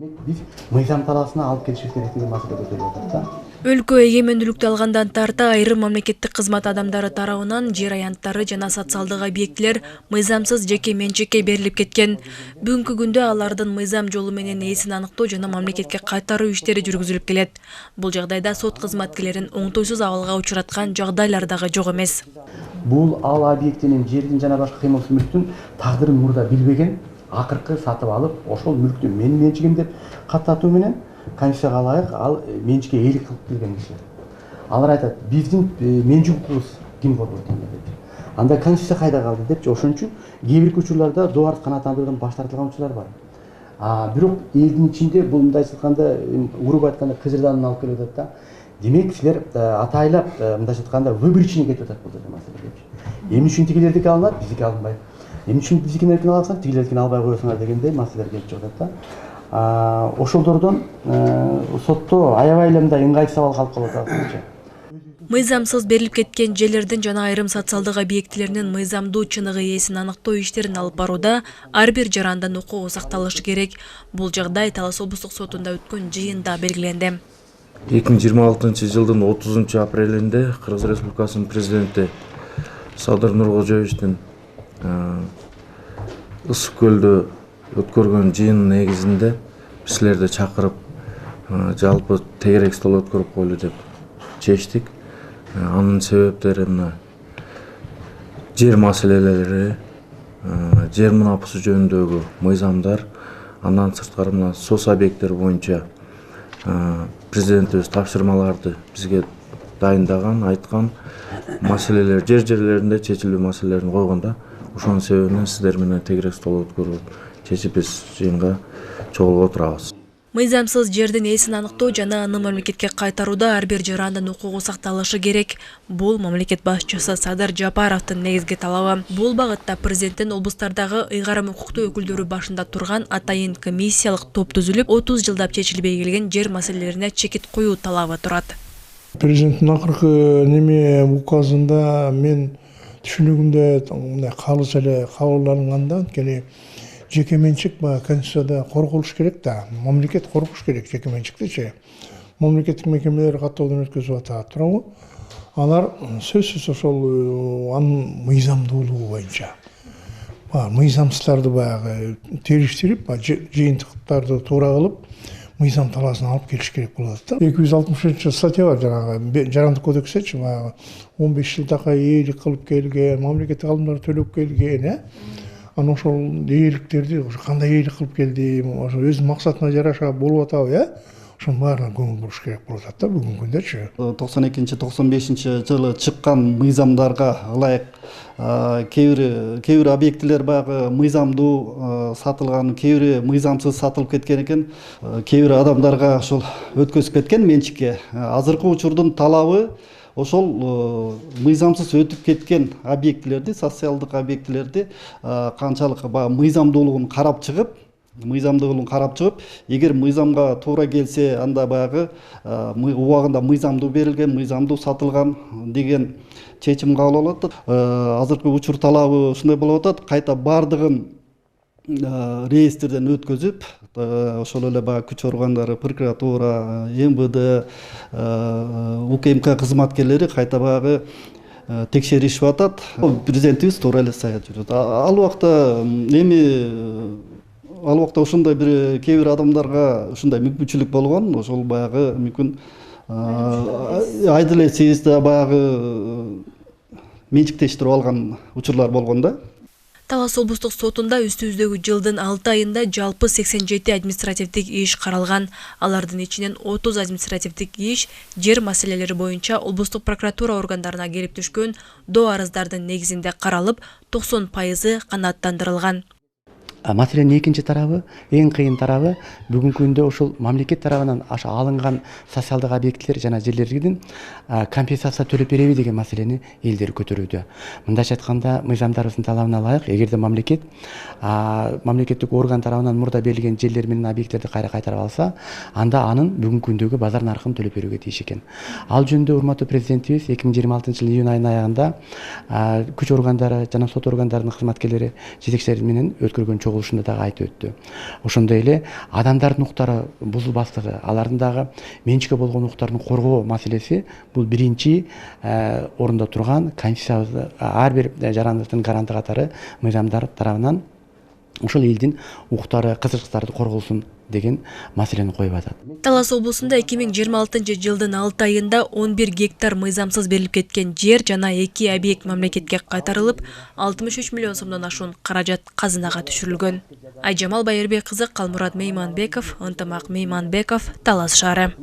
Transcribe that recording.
Биз мыйзам талаасына алып келишибиз керек деген маселе көтөрүлүп атат да. Өлкө эгемендүүлүктү алгандан тарта айрым мамлекеттик кызмат адамдары тарабынан жер аянттары жана социалдык объектилер мыйзамсыз жеке менчикке берилип кеткен. Бүгүнкү күндө алардын мыйзам жолу менен ээсин аныктоо жана мамлекетке кайтаруу иштери жүргүзүлүп келет. Бул жагдайда сот кызматкерлерин оңтойсуз абалга учураткан жагдайлар дагы жок эмес. Бул ал объектинин, жердин жана башка кыймылсыз мүлктүн тагдырын мурда билбеген, акыркы сатып алып, ошол мүлктү менин менчигим деп каттатуу менен Конституцияга ылайык ал менчикке ээлик кылып келген кишилер. Алар айтат, биздин менчик укугубуз ким коргойт деп. Анда Конституция кайда калды депчи, ошон үчүн кээ бир учурларда доо арыз канааттандыруудан баш тартылган учурлар бар. Бирок элдин ичинде бул мындай айтканда, уруп айтканда кыжырданып алып келип атат да. Демек силер атайлап мындай айтканда выборочный кетип атат бул маселе депчи. Эмне үчүн тигилердики алынат, биздики алынбайт. Эмне үчүн биздикин алсаң, тигилердикин албай коесуңар дегендей маселелер келип чыгып атат да. Ошолдордон сотто аябай эле мындай ыңгайсыз абал калып калып атат. Мыйзамсыз берилип кеткен жерлердин жана айрым социалдык объектилеринин мыйзамдуу чыныгы ээсин аныктоо иштерин алып барууда ар бир жарандын укугу сакталышы керек. Бул жагдай Талас облустук сотунда өткөн жыйында белгиленди. 2026 жылдын 30 апрелинде Кыргыз Республикасынын президенти Садыр Нуркожоевичтин Ысык көлдө өткөргөн жыйынын негизинде силерди чакырып жалпы тегерек стол өткөрүп коелу деп чечтик. Анын себептери мына жер маселелери, жер мунапысы жөнүндөгү мыйзамдар, андан сырткары мына сос объекттер боюнча президентибиз тапшырмаларды бизге дайындаган, айткан маселелер жерлеринде чечилүү маселелерин койгонда, ошонун себебинен сиздер менен тегерек стол өткөрүп чечип биз жыйынга чогулуп отурабыз. Мыйзамсыз жердин ээсин аныктоо жана аны мамлекетке кайтарууда ар бир жарандын укугу сакталышы керек. Бул мамлекет башчысы Садыр Жапаровдун негизги талабы. Бул багытта президенттин облустардагы ыйгарым укуктуу өкүлдөрү башында турган атайын комиссиялык топ түзүлүп, 30 жылдап чечилбей келген жер маселелерине чекит коюу талабы турат. Президенттин акыркы указында мен түшүнүгүмдө мындай калыс эле кабыл алынганда, анткени жеке менчик Конституцияда корголуш керек да, мамлекет коргош керек жеке менчиктичи. Мамлекеттик мекемелер каттоодон өткөзүп атат, туурабы? Алар сөзсүз ошол анын мыйзамдуулугу боюнча мыйзамсыздарды баягы териштирип, жыйынтыктарды туура кылып, мыйзам талаасына алып келиш керек болот да. 260 статья бар жанагы жарандык кодексечи, 15 жыл такай ээлик кылып келген, мамлекеттик алымдар төлөп келген, Аны ошол ээликтерди кандай ээлик кылып келди, ошо өз максатына жараша болуп атабы, ошонун баарына көңүл буруш керек болуп атат да бүгүнкү күндөчү. 92-95 жылы чыккан мыйзамдарга ылайык кээ бир объектилер баягы мыйзамдуу сатылган, кээ бири мыйзамсыз сатылып кеткен экен. Кээ бир адамдарга ошол өткөзүп кеткен менчикке. Азыркы учурдун талабы ошол мыйзамсыз өтүп кеткен объектилерди, социалдык объектилерди канчалык мыйзамдуулугун карап чыгып, эгер мыйзамга туура келсе, анда баягы убагында мыйзамдуу берилген, мыйзамдуу сатылган деген чечим кабыл алат. Азыркы учур талабы ушундай болуп атат, кайта бардыгын реестрден өткөзүп, ошол эле баягы күч органдары, прокуратура, МВД, УКМК кызматкерлери кайта баягы текшеришип атат. Президентибиз туура эле саят жүрөт. Ал убакта ошондой бир кээ бир адамдарга ушундай мүмкүнчүлүк болгон, ошол баягы мүмкүн айдыл эле съездде баягы менчиктештирип алган учурлар болгон да. Талас облустук сотунда үстүбүздөгү жылдын 6 айында жалпы 87 административдик иш каралган. Алардын ичинен 30 административдик иш жер маселелери боюнча облустук прокуратура органдарына келип түшкөн доо арыздардын негизинде каралып, 90% канааттандырылган. Маселенин экинчи тарабы, эң кыйын тарабы, бүгүнкү күндө ошол мамлекет тарабынан алынган социалдык объектилер жана жерлердин компенсация төлөп береби деген маселени элдер көтөрүүдө. Мындайча айтканда, мыйзамдарыбыздын талабына ылайык, эгерде мамлекеттик орган тарабынан мурда берилген жерлер менен объекттерди кайра кайтарып алса, анда анын бүгүнкү күндөгү базар наркын төлөп берүүгө тийиш экен. Ал жөнүндө урматтуу президентибиз 2026 жылдын июнь айынын аягында күч органдары жана сот органдарынын кызматкерлери жетекчилери менен өткөргөн чогулушунда дагы айтып өттү. Ошондой эле адамдардын укуктары бузулбастыгы, алардын дагы менчикке болгон укуктарын коргоо маселеси бул биринчи орунда турган Конституциябызда ар бир жарандыктын гаранты катары мыйзамдар тарабынан ошол элдин укуктары, кызыкчылыктары корголсун деген маселени коюп атат. Талас облусунда 2026 жылдын 6 айында 11 гектар мыйзамсыз берилип кеткен жер жана 2 объект мамлекетке кайтарылып, 63 миллион сомдон ашуун каражат казынага түшүрүлгөн. Айжамал Байырбек кызы, Калмурат Мейманбеков, Ынтымак Мейманбеков, Талас шаары.